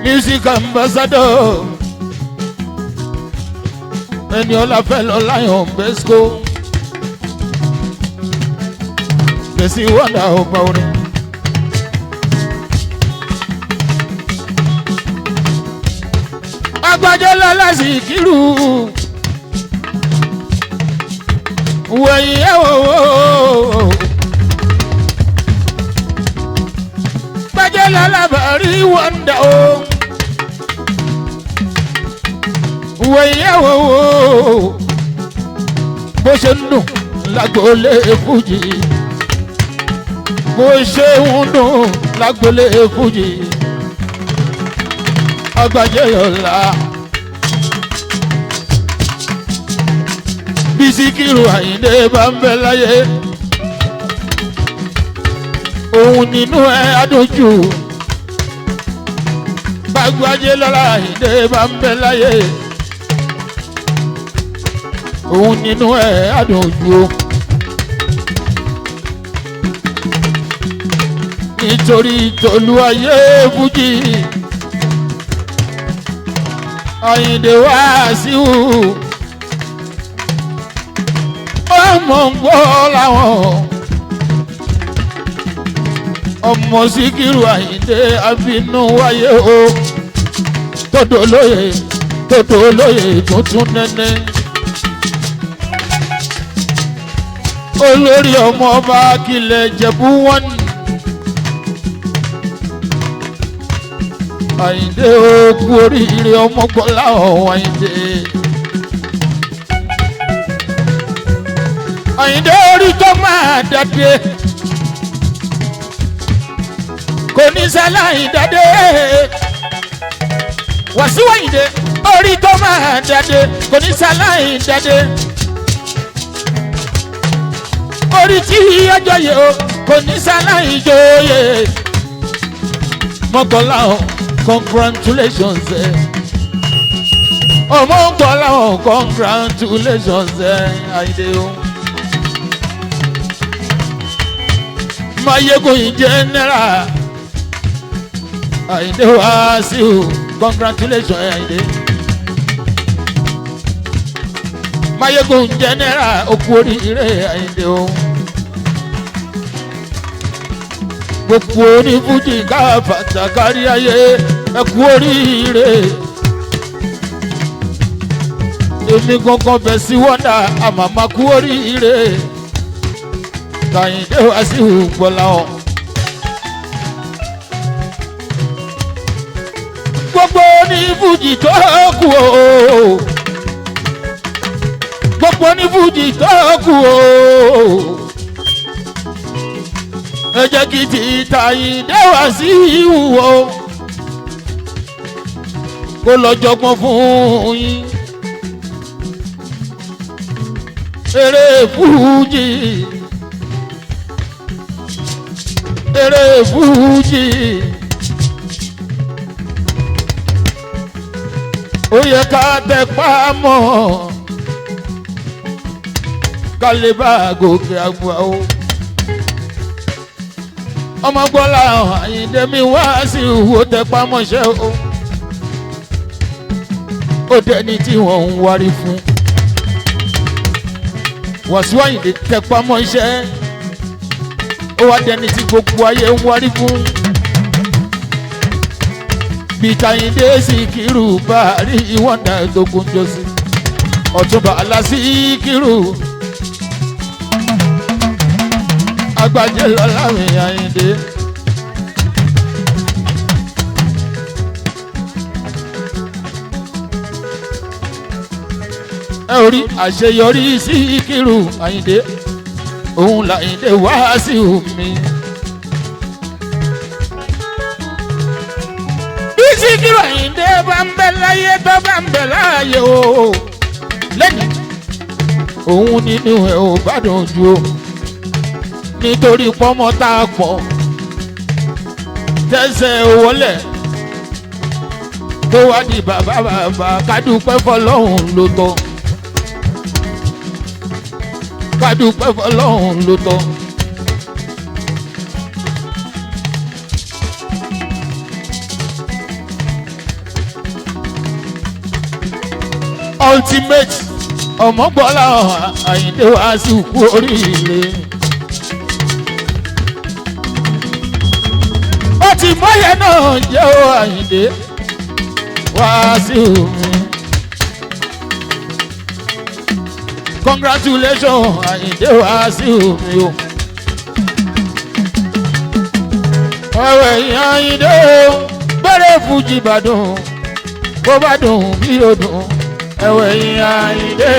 music ambassador ẹni ọláfẹ́ lọ Lion Besco gbèsè wọ́dà ọba orin. agbájọ́ lọ́la sí kírù wẹ̀yìn ẹ̀wọ̀ gbájọ́ lọ́la bàrí wọ́ndà o wẹ̀yìn ẹ̀wọ̀ bó ṣe ń dùn lágbolé fújì bó ṣe ń dùn lágbolé fújì agbájẹ́ yọ̀la bí Síkírù Àyìndé bá ń bẹ láyé òun nínú ẹ adójú bágbájẹ́ lọ́la Àyìndé bá ń bẹ láyé òun nínú ẹ adójú nítorí tolúwayé fújì Àyìndé Wàsíù ọmọ ń gbọ́ láwọn ọmọ Síkírù Àyìndé abínú wáyé o tódò lóye tuntun nẹ́nẹ́ olórí ọmọ ọba kílẹ̀ Jẹ̀bú wọn Àyìndé kú oríire ọmọ gbọ́lá ọ̀hún Àyìndé orí tó máa dàdé kò ní sáláì dàdé Wàsíù Àyìndé orí tó máa dàdé kò ní sáláì dàdé orí tí ọjọ́ yẹ o kò ní sáláì jòyè mọ́gbọ́lá ọ̀hún. Congratulations, ọmọ gbọ́lá ọ̀ congratulations, Àyìndé o. Mayegun in general, Àyìndé Wàsíù, congratulations, Àyìndé. Mayegun in general, okú oríire Àyìndé o. Gbogbo onífújì káfàtà kárí ayé ẹ kú oríire èmi gangan bẹ̀ sí wọ́ndà àmàmà kú oríire Àyìndé Wàsíù gbọ́lá ọ̀. Gbogbo onífújì tó kù o gbogbo onífújì tó kù o ẹ jẹ́ kí ti Àyìndé Wàsíù o kó lọ jọgbọ́n fún yín eré fújì ó yẹ ká tẹpá mọ́ ká lè bá gòkè àgbà o. Ọmọ gbọ́lá Àyìndé mi Wàsíù ó tẹpá mọ́ṣẹ́ o ó dẹni tí wọ́n ń wárí fún Wàsíù Àyìndé tẹpá mọ́ṣẹ́ ó wá dẹni tí gbogbo ayé ń wárí fún bí Àyìndé Síkírù Bàrí Wọ́ndà ìdógún jọ́sí Ọ̀túnba Síkírù Àgbájé lọ́la mi Àyìndé. Ẹ ò rí àṣeyọrí Síkírù Àyìndé òun l'Àyìndé Wàsíù mi. Bí Síkírù Àyìndé bá ń bẹ láyé tó bá ń bẹ láàyè o lẹ́yìn òun nínú ẹ̀ ò bá dùn jù o. Nítorí pọ́mọ́ tá a pọ̀ tẹ́sẹ̀ wọlé tó wá di bàbá kádúpẹ́ fọlọ́hún ló tọ́ kádúpẹ́ fọlọ́hún ló tọ́. ultimate ọmọgbọ́lá Àyìndé Wasiu kú oríire. ó ti mọ́yẹ náà jẹ́ ó Àyìndé Wasiu mi. congratulations Àyìndé Wasiu mi o. ẹ̀wẹ̀ yìí Àyìndé o bẹ̀rẹ̀ fújì bá dùn bó bá dùn bí ó dùn ẹ̀wẹ̀ yìí Àyìndé.